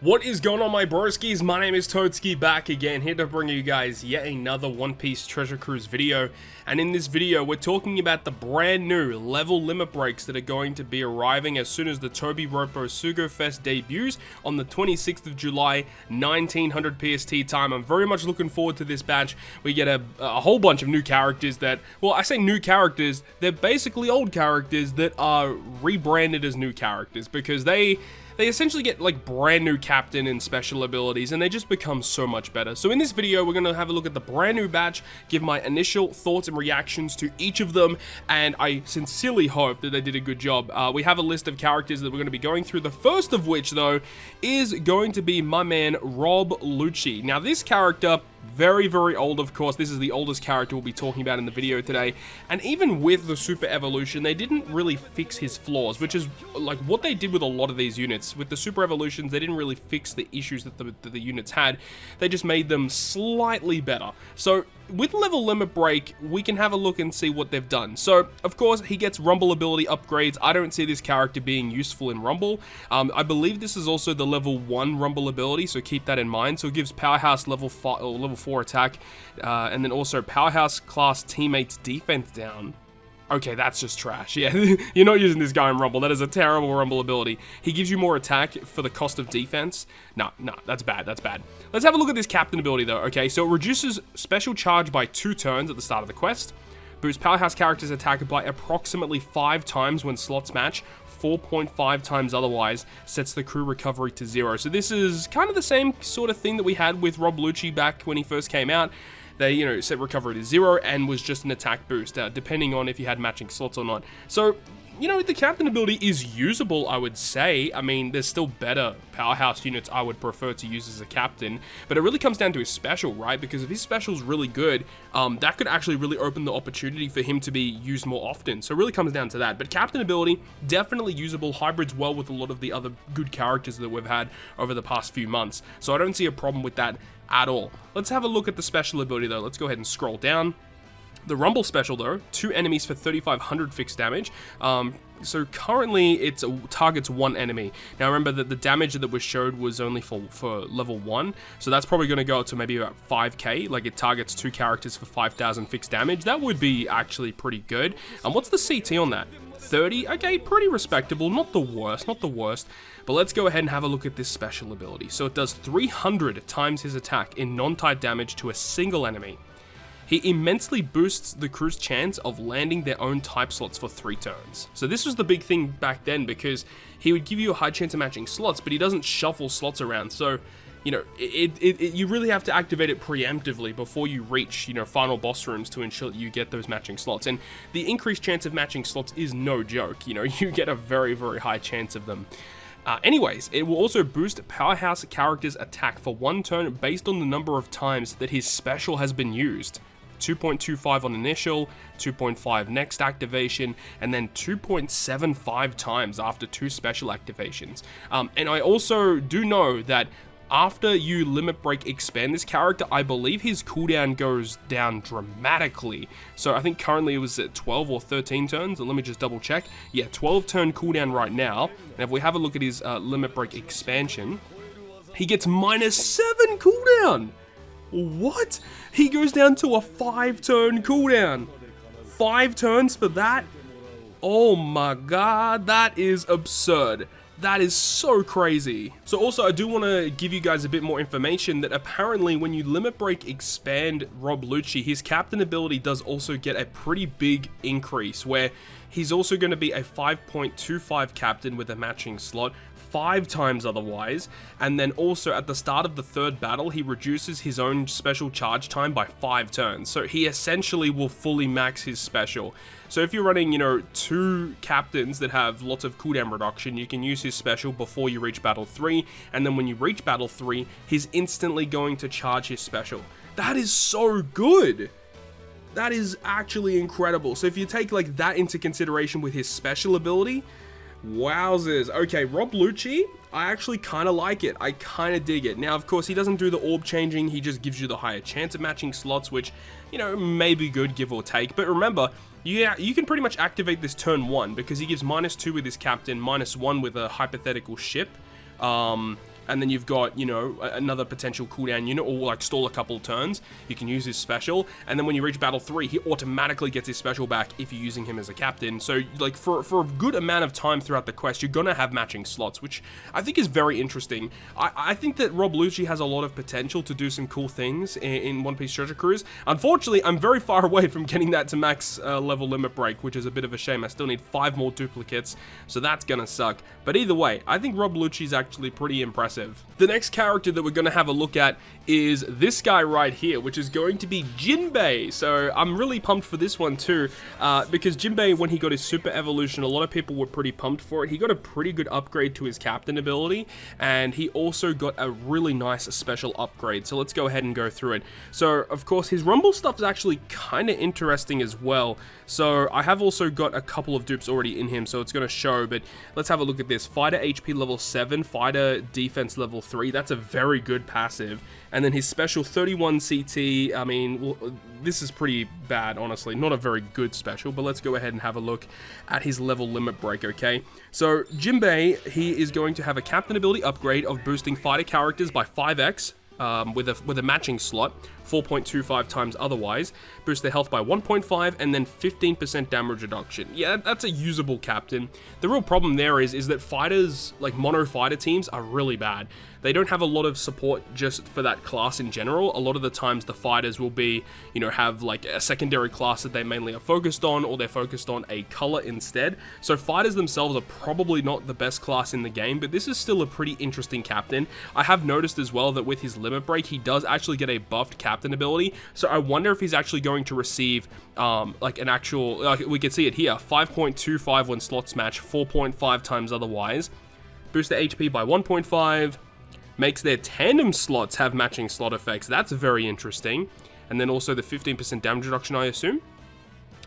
What is going on, my broskiis? My name is Toadskii, back again, here to bring you guys yet another One Piece Treasure Cruise video. And in this video, we're talking about the brand new level limit breaks that are going to be arriving as soon as the Toby Roppo Sugo-Fest debuts on the 26th of July, 1900 PST time. I'm very much looking forward to this batch. We get a whole bunch of new characters that, well, I say new characters, they're basically old characters that are rebranded as new characters because they essentially get like brand new captain and special abilities, and they just become so much better. So in this video, we're going to have a look at the brand new batch, give my initial thoughts and reactions to each of them, and I sincerely hope that they did a good job. We have a list of characters that we're going to be going through. The first of which, though, is going to be my man Rob Lucci. Now, this character, very old, of course. This is the oldest character we'll be talking about in the video today, and even with the super evolution, they didn't really fix his flaws, which is like what they did with a lot of these units. With the super evolutions, they didn't really fix the issues that the units had. They just made them slightly better. So with level limit break, we can have a look and see what they've done. So of course, he gets rumble ability upgrades. I don't see this character being useful in rumble. I believe this is also the level 1 rumble ability, so keep that in mind. So it gives powerhouse level 5 or level 4 attack, and then also powerhouse class teammates defense down. Okay, that's just trash. Yeah, you're not using this guy in Rumble. That is a terrible Rumble ability. He gives you more attack for the cost of defense. No, that's bad. That's bad. Let's have a look at this captain ability, though. Okay, so it reduces special charge by 2 turns at the start of the quest. Boosts powerhouse characters' attack by approximately 5 times when slots match. 4.5 times otherwise. Sets the crew recovery to 0. So this is kind of the same sort of thing that we had with Rob Lucci back when he first came out. They, set recovery to 0 and was just an attack boost, depending on if you had matching slots or not. So, the captain ability is usable, I would say. I mean, there's still better powerhouse units I would prefer to use as a captain, but it really comes down to his special, right? Because if his special is really good, that could actually really open the opportunity for him to be used more often. So it really comes down to that. But captain ability, definitely usable, hybrids well with a lot of the other good characters that we've had over the past few months. So I don't see a problem with that at all. Let's have a look at the special ability, though. Let's go ahead and scroll down. The Rumble special, though, 2 enemies for 3,500 fixed damage. So currently it targets 1 enemy. Now remember that the damage that was showed was only for level 1, so that's probably going to go up to maybe about 5k. Like, it targets 2 characters for 5,000 fixed damage. That would be actually pretty good. And what's the CT on that? 30? Okay, pretty respectable. Not the worst, But let's go ahead and have a look at this special ability. So it does 300 times his attack in non-type damage to a single enemy. He immensely boosts the crew's chance of landing their own type slots for 3 turns. So this was the big thing back then, because he would give you a high chance of matching slots, but he doesn't shuffle slots around. So, you really have to activate it preemptively before you reach, final boss rooms to ensure that you get those matching slots. And the increased chance of matching slots is no joke. You get a very high chance of them. Anyways, it will also boost powerhouse characters' attack for 1 turn based on the number of times that his special has been used. 2.25 on initial, 2.5 next activation, and then 2.75 times after 2 special activations. And I also do know that after you limit break expand this character, I believe his cooldown goes down dramatically. So I think currently it was at 12 or 13 turns. Let me just double check. Yeah, 12 turn cooldown right now. And if we have a look at his limit break expansion, he gets -7 cooldown. What? He goes down to a 5 turn cooldown. 5 turns for that? Oh my god, that is absurd. That is so crazy. So also, I do want to give you guys a bit more information that apparently when you limit break expand Rob Lucci, his captain ability does also get a pretty big increase, where he's also going to be a 5.25 captain with a matching slot, 5 times otherwise, and then also at the start of the 3rd battle, he reduces his own special charge time by 5 turns. So he essentially will fully max his special. So if you're running, 2 captains that have lots of cooldown reduction, you can use his special before you reach battle 3, and then when you reach battle 3, he's instantly going to charge his special. That is so good. That is actually incredible. So if you take like that into consideration with his special ability, wowzers. Okay, Rob Lucci, I actually kind of like it. I kind of dig it. Now, of course, he doesn't do the orb changing. He just gives you the higher chance of matching slots, which, may be good, give or take. But remember, you can pretty much activate this turn 1 because he gives -2 with his captain, -1 with a hypothetical ship. and then you've got, you know, another potential cooldown unit, or like stall a couple turns, you can use his special, and then when you reach battle 3, he automatically gets his special back if you're using him as a captain. So like for a good amount of time throughout the quest, you're gonna have matching slots, which I think is very interesting. I think that Rob Lucci has a lot of potential to do some cool things in One Piece Treasure Cruise. Unfortunately, I'm very far away from getting that to max level limit break, which is a bit of a shame. I still need 5 more duplicates, so that's gonna suck. But either way, I think Rob Lucci is actually pretty impressive. The next character that we're gonna have a look at is this guy right here, which is going to be Jinbe. So I'm really pumped for this one too, because Jinbe, when he got his super evolution, a lot of people were pretty pumped for it. He got a pretty good upgrade to his captain ability, and he also got a really nice special upgrade. So let's go ahead and go through it. So of course his rumble stuff is actually kind of interesting as well. So I have also got a couple of dupes already in him, so it's going to show, but let's have a look at this. Fighter HP level 7, fighter defense level 3, that's a very good passive. And then his special 31 CT, I mean, well, this is pretty bad, honestly. Not a very good special, but let's go ahead and have a look at his level limit break, okay? So Jinbe, he is going to have a captain ability upgrade of boosting fighter characters by 5x. With a matching slot, 4.25 times otherwise, boost their health by 1.5, and then 15% damage reduction. Yeah, that's a usable captain. The real problem there is that fighters, like mono fighter teams, are really bad. They don't have a lot of support just for that class in general. A lot of the times the fighters will be, you know, have like a secondary class that they mainly are focused on, or they're focused on a color instead. So fighters themselves are probably not the best class in the game, but this is still a pretty interesting captain. I have noticed as well that with his limit break, he does actually get a buffed captain ability. So I wonder if he's actually going to receive like an actual, like we can see it here, 5.25 when slots match, 4.5 times otherwise. Boost the HP by 1.5. Makes their tandem slots have matching slot effects. That's very interesting. And then also the 15% damage reduction, I assume.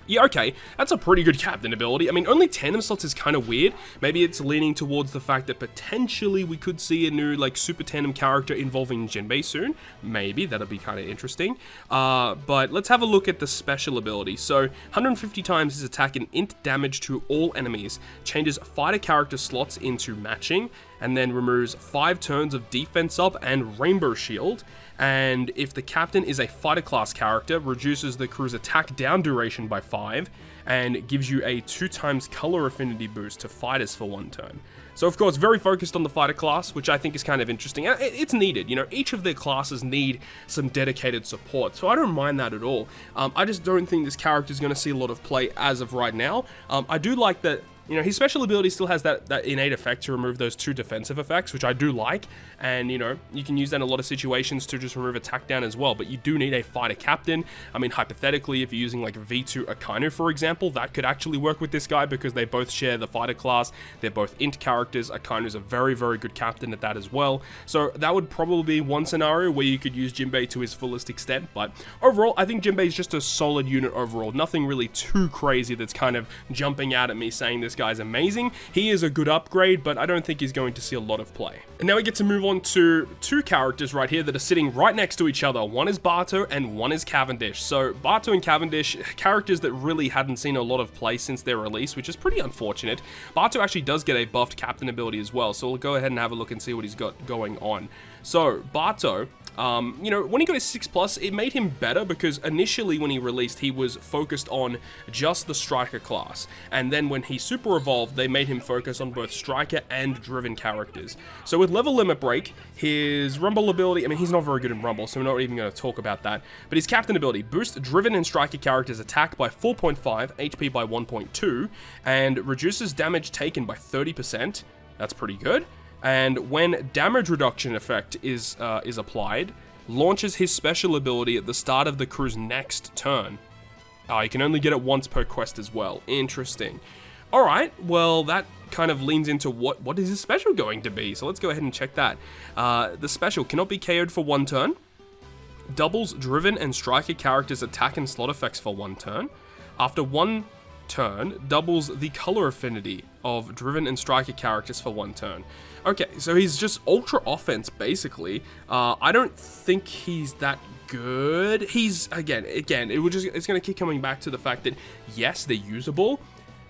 Yeah, okay, that's a pretty good captain ability. I mean, only tandem slots is kind of weird. Maybe it's leaning towards the fact that potentially we could see a new, like, super tandem character involving Jinbe soon. Maybe, that'd be kind of interesting. But let's have a look at the special ability. So, 150 times his attack and int damage to all enemies. Changes fighter character slots into matching, and then removes 5 turns of defense up and rainbow shield. And if the captain is a fighter class character, reduces the crew's attack down duration by 5, and gives you a 2 times color affinity boost to fighters for 1 turn. So of course, very focused on the fighter class, which I think is kind of interesting. It's needed, you know, each of their classes need some dedicated support, so I don't mind that at all. I just don't think this character is going to see a lot of play as of right now. I do like that, you know, his special ability still has that innate effect to remove those 2 defensive effects, which I do like. And, you know, you can use that in a lot of situations to just remove attack down as well. But you do need a fighter captain. I mean, hypothetically, if you're using like V2 Akainu, for example, that could actually work with this guy because they both share the fighter class. They're both int characters. Akainu's a very, very good captain at that as well. So that would probably be one scenario where you could use Jinbe to his fullest extent. But overall, I think Jinbe is just a solid unit overall. Nothing really too crazy that's kind of jumping out at me saying this guy's amazing. He is a good upgrade, but I don't think he's going to see a lot of play. And now we get to move on to 2 characters right here that are sitting right next to each other. One is Barto and one is Cavendish. So Barto and Cavendish, characters that really hadn't seen a lot of play since their release, which is pretty unfortunate. Barto actually does get a buffed captain ability as well, so we'll go ahead and have a look and see what he's got going on. So Barto, you know, when he got his 6+, it made him better because initially when he released, he was focused on just the striker class. And then when he super evolved, they made him focus on both striker and driven characters. So with level limit break, his rumble ability, I mean, he's not very good in rumble, so we're not even going to talk about that. But his captain ability, boost driven and striker characters attack by 4.5, HP by 1.2, and reduces damage taken by 30%. That's pretty good. And when damage reduction effect is applied, launches his special ability at the start of the crew's next turn. You can only get it once per quest as well. Interesting. Alright, well that kind of leans into what is his special going to be, so let's go ahead and check that. The special cannot be KO'd for 1 turn, doubles driven and striker characters attack and slot effects for 1 turn. After 1 turn, doubles the color affinity of driven and striker characters for 1 turn. Okay, so he's just ultra offense basically. I don't think he's that good. He's again, it's gonna keep coming back to the fact that yes, they're usable,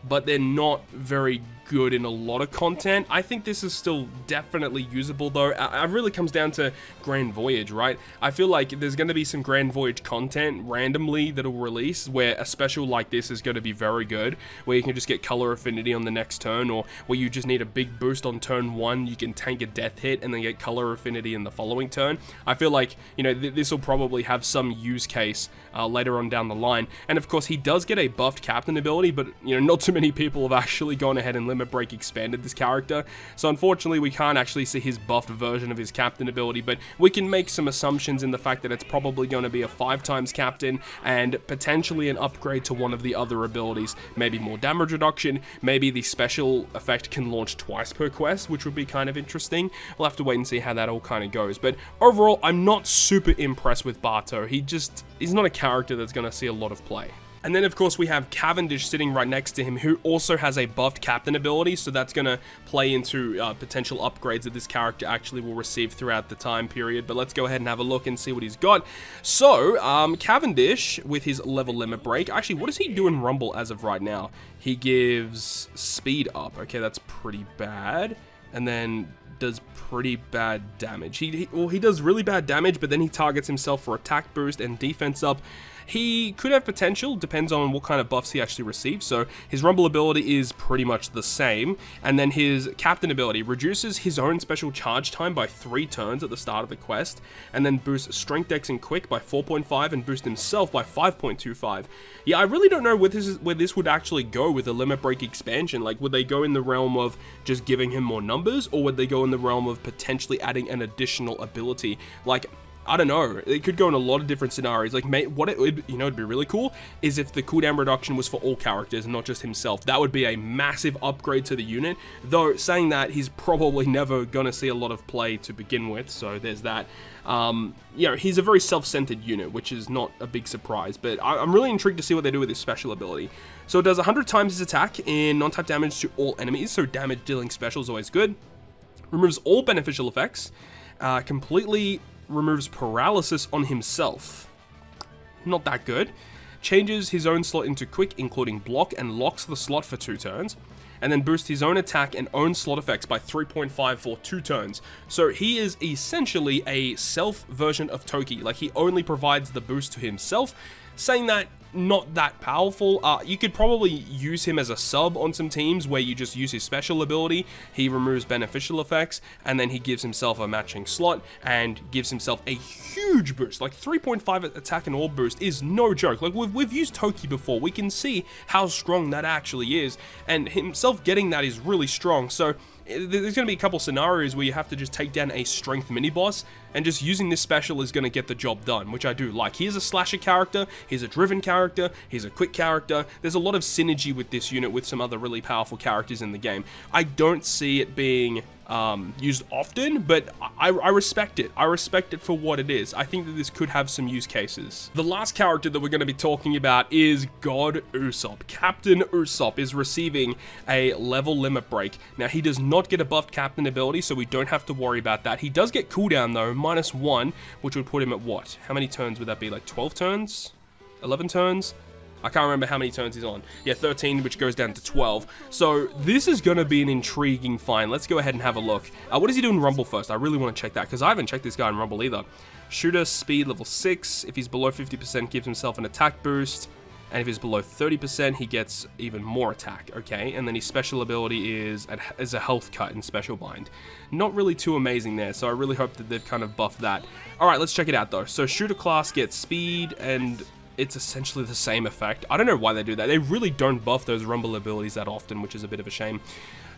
but they're not very good in a lot of content. I think this is still definitely usable though. It really comes down to Grand Voyage, right? I feel like there's going to be some Grand Voyage content randomly that'll release where a special like this is going to be very good, where you can just get color affinity on the next turn, or where you just need a big boost on turn 1, you can tank a death hit and then get color affinity in the following turn. I feel like, you know, this will probably have some use case later on down the line. And of course, he does get a buffed captain ability, but, you know, not too many people have actually gone ahead and Limit Break expanded this character. So unfortunately, we can't actually see his buffed version of his captain ability, but we can make some assumptions in the fact that it's probably going to be a 5x captain and potentially an upgrade to one of the other abilities. Maybe more damage reduction, maybe the special effect can launch twice per quest, which would be kind of interesting. We'll have to wait and see how that all kind of goes. But overall, I'm not super impressed with Barto. He's not a character that's going to see a lot of play. And then, of course, we have Cavendish sitting right next to him, who also has a buffed captain ability, so that's going to play into potential upgrades that this character actually will receive throughout the time period. But let's go ahead and have a look and see what he's got. So, Cavendish, with his level limit break, actually, what does he do in Rumble as of right now? He gives speed up. Okay, that's pretty bad. And then does pretty bad damage. He does really bad damage, but then he targets himself for attack boost and defense up. He could have potential, depends on what kind of buffs he actually receives. So his Rumble ability is pretty much the same. And then his Captain ability reduces his own special charge time by 3 turns at the start of the quest. And then boosts Strength, Dex, and Quick by 4.5 and boosts himself by 5.25. Yeah, I really don't know where this would actually go with a Limit Break expansion. Like, would they go in the realm of just giving him more numbers? Or would they go in the realm of potentially adding an additional ability? Like, I don't know, it could go in a lot of different scenarios. Like, it'd be really cool is if the cooldown reduction was for all characters and not just himself. That would be a massive upgrade to the unit, though saying that, he's probably never gonna see a lot of play to begin with, so there's that. You know, he's a very self-centered unit, which is not a big surprise, but I'm really intrigued to see what they do with his special ability. So it does 100 times his attack in non-type damage to all enemies, so damage dealing special is always good. Removes all beneficial effects, completely removes paralysis on himself. Not that good. Changes his own slot into quick, including block, and locks the slot for 2 turns. And then boosts his own attack and own slot effects by 3.5 for 2 turns. So he is essentially a self version of Toki. Like, he only provides the boost to himself. Saying that, not that powerful. You could probably use him as a sub on some teams where you just use his special ability, he removes beneficial effects, and then he gives himself a matching slot and gives himself a huge boost. Like, 3.5 attack and all boost is no joke. Like, we've used Toki before, we can see how strong that actually is, and himself getting that is really strong. So there's going to be a couple scenarios where you have to just take down a strength mini-boss, and just using this special is going to get the job done, which I do like. He is a slasher character, he's a driven character, he's a quick character. There's a lot of synergy with this unit with some other really powerful characters in the game. I don't see it being used often, but I respect it. I respect it for what it is. I think that this could have some use cases. The last character that we're going to be talking about is God Usopp. Captain Usopp is receiving a level limit break. Now, he does not get a buffed captain ability, so we don't have to worry about that. He does get cooldown though, -1, which would put him at what? How many turns would that be? Like 12 turns? 11 turns? I can't remember how many turns he's on. Yeah, 13, which goes down to 12. So this is going to be an intriguing find. Let's go ahead and have a look. What does he do in Rumble first? I really want to check that, because I haven't checked this guy in Rumble either. Shooter, speed, level 6. If he's below 50%, gives himself an attack boost. And if he's below 30%, he gets even more attack, okay? And then his special ability is a health cut in Special Bind. Not really too amazing there, so I really hope that they've kind of buffed that. Alright, let's check it out though. So Shooter class gets speed, and it's essentially the same effect. I don't know why they do that. They really don't buff those Rumble abilities that often, which is a bit of a shame.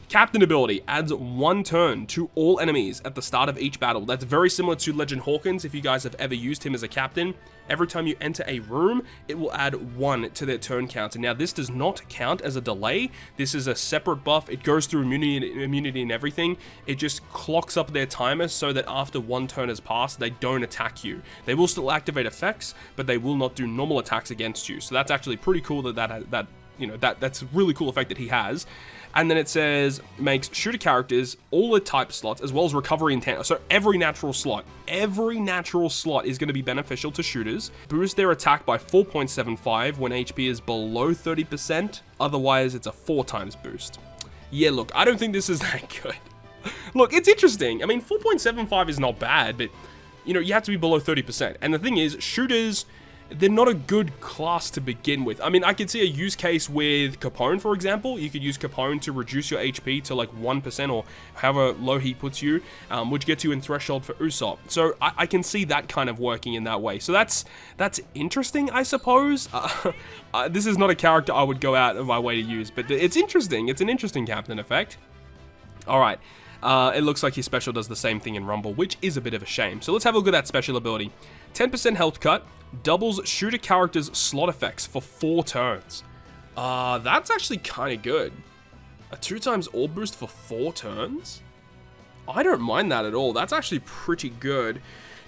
Captain ability adds 1 turn to all enemies at the start of each battle. That's very similar to Legend Hawkins, if you guys have ever used him as a captain. Every time you enter a room, it will add 1 to their turn counter. Now, this does not count as a delay. This is a separate buff. It goes through immunity and everything. It just clocks up their timer so that after 1 turn has passed, they don't attack you. They will still activate effects, but they will not do normal attacks against you. So that's actually pretty cool that's a really cool effect that he has. And then it says, makes shooter characters all the type slots, as well as recovery intent. So every natural slot is going to be beneficial to shooters. Boost their attack by 4.75 when HP is below 30%. Otherwise, it's a 4 times boost. yeah, look, I don't think this is that good. Look, it's interesting. I mean, 4.75 is not bad, but, you know, you have to be below 30%. And the thing is, shooters, they're not a good class to begin with. I mean, I could see a use case with Capone, for example. You could use Capone to reduce your HP to like 1% or however low he puts you, which gets you in threshold for Usopp. So I can see that kind of working in that way. So that's interesting, I suppose. This is not a character I would go out of my way to use, but it's interesting. It's an interesting captain effect. All right. It looks like his special does the same thing in Rumble, which is a bit of a shame. So let's have a look at that special ability. 10% health cut, doubles shooter character's slot effects for 4 turns. That's actually kind of good. A 2x orb boost for 4 turns? I don't mind that at all. That's actually pretty good.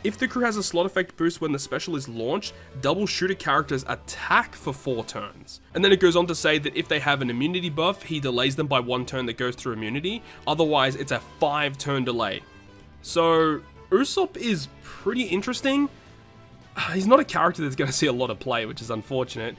If the crew has a slot effect boost when the special is launched, double shooter characters attack for 4 turns. And then it goes on to say that if they have an immunity buff, he delays them by 1 turn that goes through immunity. Otherwise, it's a 5-turn delay. So, Usopp is pretty interesting. He's not a character that's going to see a lot of play, which is unfortunate.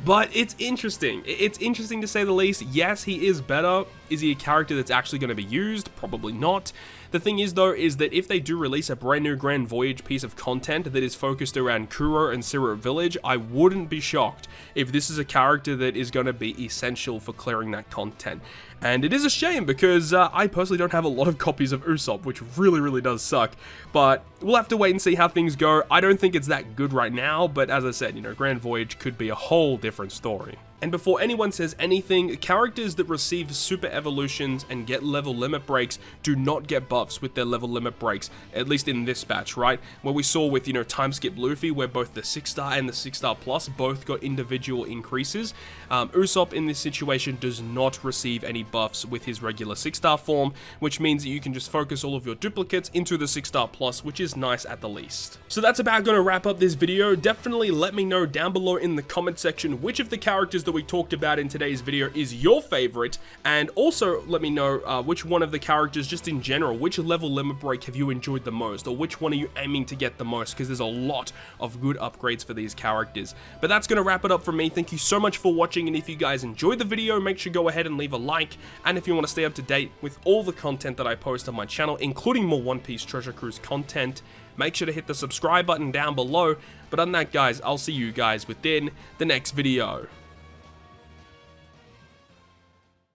But it's interesting. It's interesting to say the least. Yes, he is better. Is he a character that's actually going to be used? Probably not. The thing is, though, is that if they do release a brand new Grand Voyage piece of content that is focused around Kuro and Syrup Village, I wouldn't be shocked if this is a character that is going to be essential for clearing that content. And it is a shame because I personally don't have a lot of copies of Usopp, which really does suck. But we'll have to wait and see how things go. I don't think it's that good right now, but as I said, you know, Grand Voyage could be a whole different story. And before anyone says anything, characters that receive super evolutions and get level limit breaks do not get buffs with their level limit breaks, at least in this batch, right? Where we saw with, you know, Time Skip Luffy, where both the 6-star and the 6-star plus both got individual increases. Usopp in this situation does not receive any buffs with his regular 6-star form, which means that you can just focus all of your duplicates into the 6-star plus, which is nice at the least. So that's about going to wrap up this video. Definitely let me know down below in the comment section which of the characters that we talked about in today's video is your favorite, and also let me know which one of the characters, just in general, which level limit break have you enjoyed the most, or which one are you aiming to get the most, because there's a lot of good upgrades for these characters. But that's going to wrap it up for me. Thank you so much for watching, and if you guys enjoyed the video, make sure to go ahead and leave a like, and if you want to stay up to date with all the content that I post on my channel, including more One Piece Treasure Cruise content, make sure to hit the subscribe button down below. But other than that, guys, I'll see you guys within the next video.